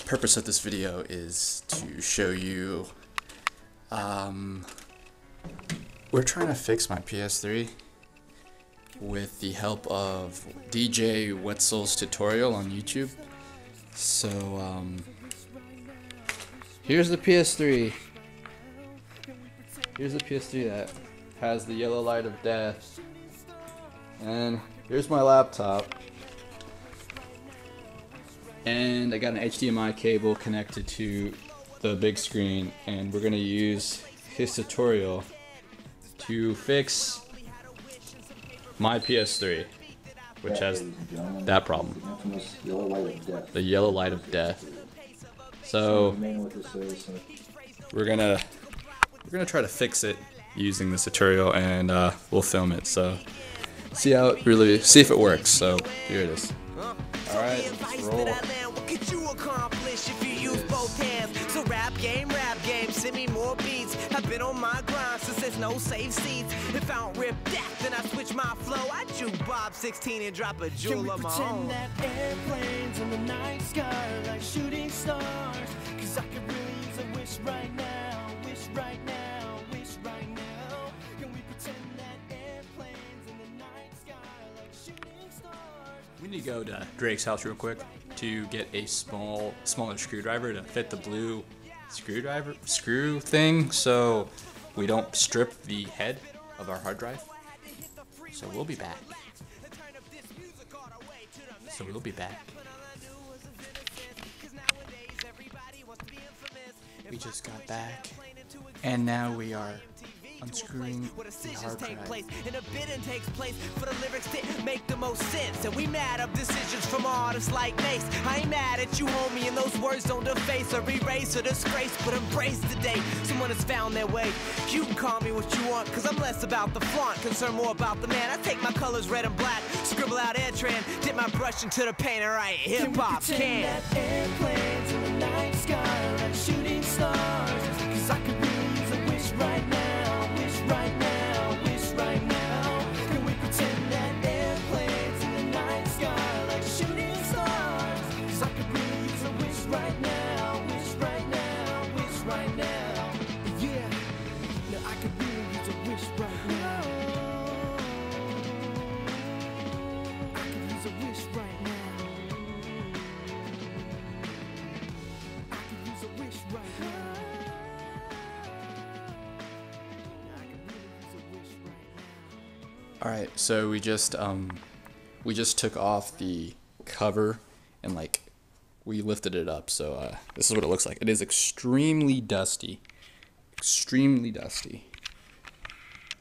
purpose of this video is to show you we're trying to fix my PS3 with the help of DjWhetzel's tutorial on YouTube. So here's the PS3. Here's the PS3 that has the yellow light of death. And here's my laptop. And I got an HDMI cable connected to the big screen, and we're gonna use his tutorial to fix my PS3, which has that problem, the yellow light of death. So we're gonna try to fix it using this tutorial, and we'll film it. So see if it works. So here it is. All right, let's roll. What could you accomplish if you use both hands? So rap game, send me more beats. I've been on my grind since there's no safe seats. If I don't rip that, then I switch my flow. I juke Bob 16 and drop a jewel of my own. That airplanes in the night sky like shooting stars? Cause I could really use a wish right now, wish right now, wish right now. Can we pretend that airplanes in the night sky like shooting stars? We need to go to Drake's house real quick to get a smaller screwdriver to fit the blue screw thing, so we don't strip the head of our hard drive. So we'll be back. We just got back, and now we are unscrewing the hard drive. And a bidding takes place for the lyrics that make the most sense. And we mad up decisions from artists like Mace. I ain't mad at you, homie, and those words don't deface or erase or disgrace, but embrace the day someone has found their way. You can call me what you want, cause I'm less about the flaunt, concerned more about the man. I take my colors red and black, scribble out Airtran, dip my brush into the paint, and write hip-hop can. That airplanes in the night sky like shooting stars? Cause I could really use a wish right now, wish right now, wish right now. Can we pretend that airplanes in the night sky like shooting stars? Cause I could really use a wish right now, wish right now, wish right now. Yeah, now I could really use a wish right now. I could use a wish right now. I could use a wish right now. Alright, so we just took off the cover and we lifted it up, so this is what it looks like. It is extremely dusty. Extremely dusty.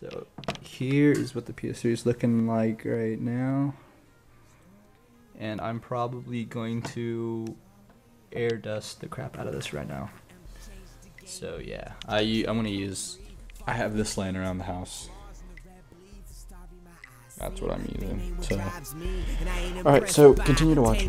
So here is what the PS3 is looking like right now. And I'm probably going to air dust the crap out of this right now. So yeah, I'm gonna use, I have this laying around the house. That's what I'm using. So, alright, so continue to watch.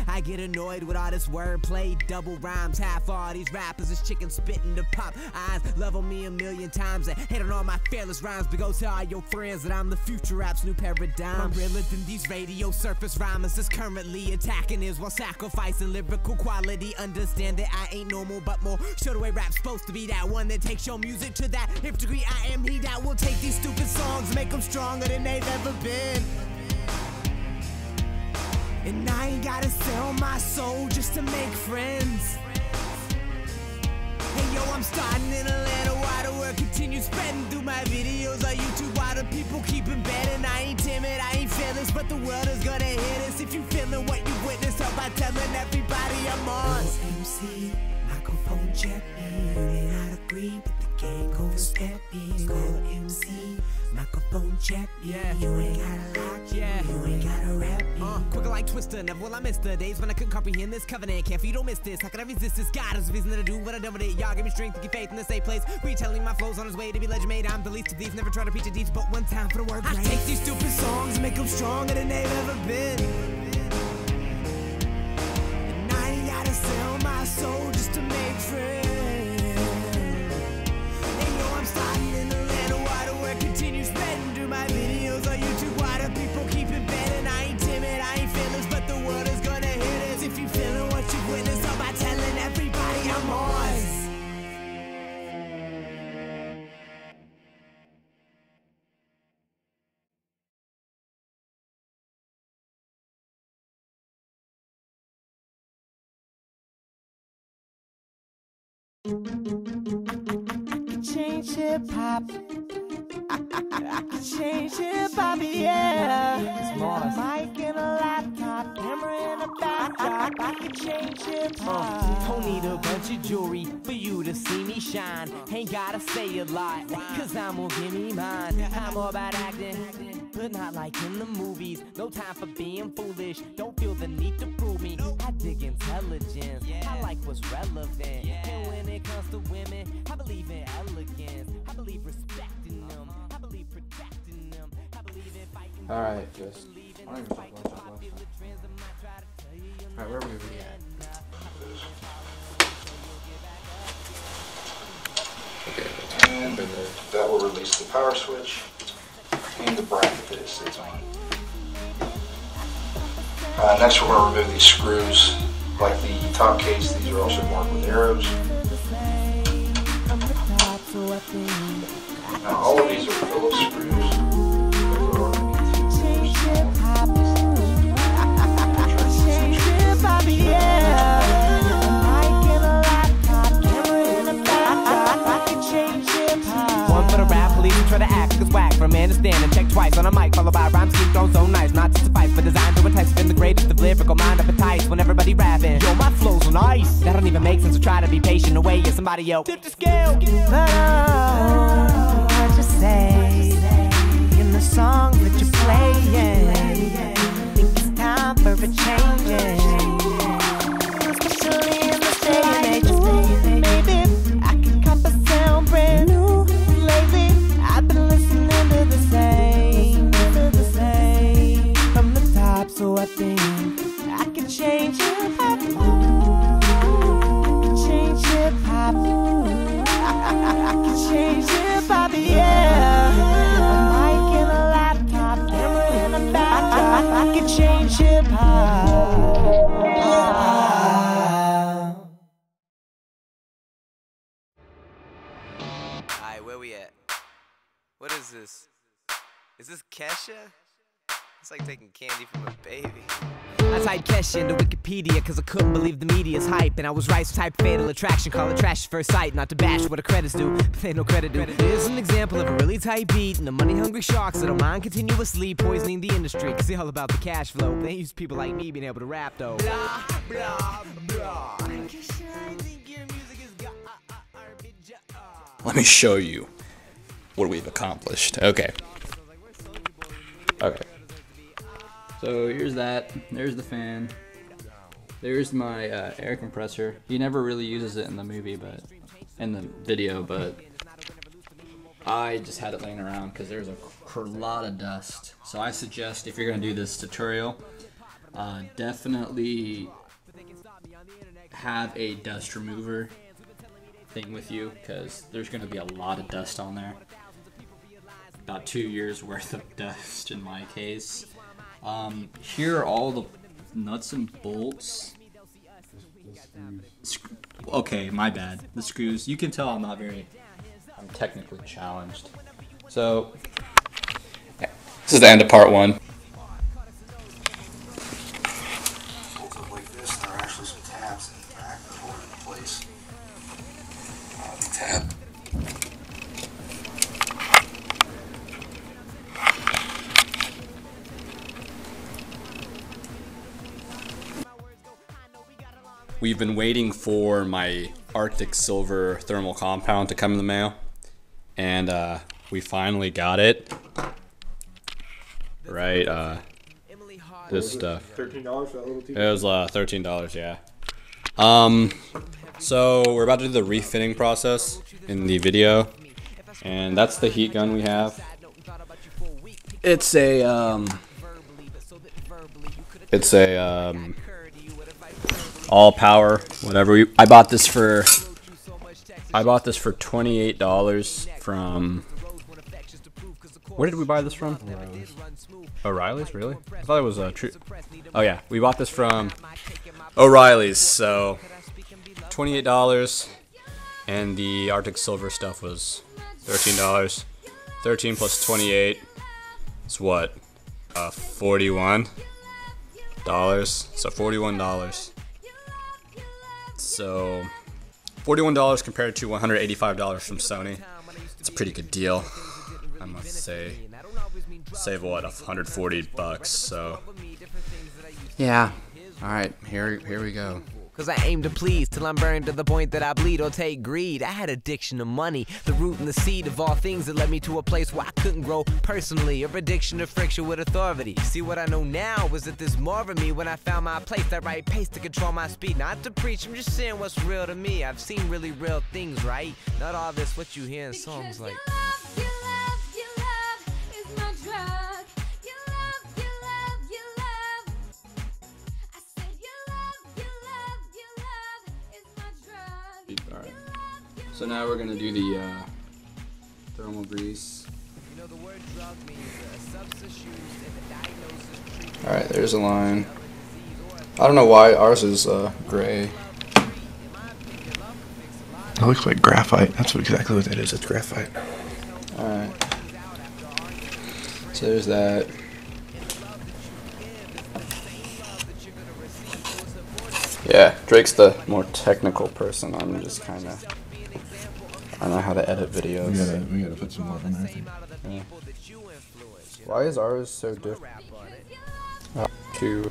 I get annoyed with all this wordplay, double rhymes, half all these rappers is chicken spitting the pop eyes. Love on me a million times and hate on all my fearless rhymes, but go tell all your friends that I'm the future rap's new paradigm. I'm realer than these radio surface rhymers that's currently attacking is while sacrificing lyrical quality. Understand that I ain't normal but more. Show the way rap's supposed to be, that one that takes your music to that nth degree. I am he that will take these stupid songs, make them stronger than they've ever been. And I ain't gotta sell my soul just to make friends. Hey yo, I'm starting in Atlanta while the word continues spreading through my videos on YouTube while the people keep embedding. I ain't timid, I ain't fearless, but the world is gonna hit us. If you feeling what you witnessed, how by telling everybody I'm on. MC, microphone check me. You may not agree, but the gang gon' respect me. Go MC, microphone check me. Yeah. You ain't gotta lock me. Yeah. You ain't gotta rap me. Quicker like Twister, never will I miss the days when I couldn't comprehend this covenant. Can't you don't miss this. How can I resist this? God is the reason that I do what I done with it. Y'all give me strength to keep faith in the safe place. Retelling my flows on his way to be legend made. I'm the least of these. Never try to preach a deeds, but one time for the word. I take these stupid songs and make them stronger than they've ever been. And I ain't gotta sell my soul just to make friends. And yo, I'm starting in Atlanta while the word continues spreading through my videos on YouTube. Why do people keep embedding? I ain't timid, I ain't fearless, but the world is gonna hit us. If you feeling what you Change hip hop. I can change hip hop, yeah. Small mic and a laptop, camera and a backdrop. I can change hip hop. Don't need a bunch of jewelry for you to see me shine. Ain't gotta say a lot, cause I'm gonna give me mine. I'm all about acting, but not like in the movies. No time for being foolish, don't feel the need to prove me. I dig intelligence, I like what's relevant. And when it comes to women, I believe in elegance. I believe respecting them, I believe protecting them. I believe in fighting. Alright, just. Alright, where were we at? Okay, and that will release the power switch and the bracket that it sits on. Next we're going to remove these screws. Like the top case, these are also marked with arrows. Now all of these are Phillips screws. One for the rap police who try to act like it's whack. For a man to stand and check twice on a mic, followed by a rhyme scheme thrown so nice. Not just a fight, but designed to entice. Been the greatest of lyrical mind appetites when everybody rapping. Yo, my flow's nice. That don't even make sense, so try to be patient. Away, yeah, somebody, yo, tip the scale. But oh, what you say in the song that you're playing? I think it's time for a change. Especially in this day and age. Maybe I can cop a sound brand new. Lately, I've been listening to the same, from the top. So I think I can change hip hop. Change hip hop. I can change hip hop, yeah. A mic and a laptop, camera and a backdrop. I can change hip hop. Alright, where we at? What is this? Is this Kesha? It's like taking candy from a baby. I typed Kesha into Wikipedia cause I couldn't believe the media's hype. And I was right, so type fatal attraction, call it trash at first sight. Not to bash what the credits do, but they ain't no credit due. Here's an example of a really tight beat and the money-hungry sharks that don't mind continuously poisoning the industry. Cause they all about the cash flow, but they use people like me being able to rap though. Blah, blah, blah. Kesha, I think your music is garbage. Let me show you what we've accomplished. Okay. Okay. So here's that. There's the fan. There's my air compressor. He never really uses it in the movie, but in the video, but I just had it laying around because there's a lot of dust. So I suggest if you're gonna do this tutorial, definitely have a dust remover thing with you because there's gonna be a lot of dust on there. About 2 years worth of dust in my case. Here are all the nuts and bolts. Okay, my bad. The screws. You can tell I'm technically challenged. So, this is the end of part 1. Folds up like this, and there are actually some tabs in the back that hold it in place. The tab. We've been waiting for my Arctic Silver thermal compound to come in the mail, and we finally got it. Right, this stuff. $13 for that little TV? It was $13, yeah. So we're about to do the refitting process in the video, and that's the heat gun we have. It's a all power, whatever. I bought this for $28 from. Where did we buy this from? O'Reilly's, really? I thought it was true. Oh yeah, we bought this from O'Reilly's. So $28, and the Arctic Silver stuff was $13. 13 plus 28 is what? $41. So $41. So $41 compared to $185 from Sony. It's a pretty good deal, I must say. Save what, $140, so yeah. Alright, here we go. Cause I aim to please till I'm burned to the point that I bleed or take greed. I had addiction to money, the root and the seed of all things that led me to a place where I couldn't grow personally, or addiction to friction with authority. See, what I know now was that there's more of me when I found my place, that right pace to control my speed. Not to preach, I'm just saying what's real to me. I've seen really real things, right? Not all this what you hear in songs like. Alright, so now we're gonna do the thermal grease. Alright, there's a line. I don't know why ours is gray. It looks like graphite. That's exactly what that is. It's graphite. Alright. So there's that. Yeah, Drake's the more technical person. I'm just kind of, I don't know how to edit videos. We gotta put some more in there. Yeah. Why is ours so different? 2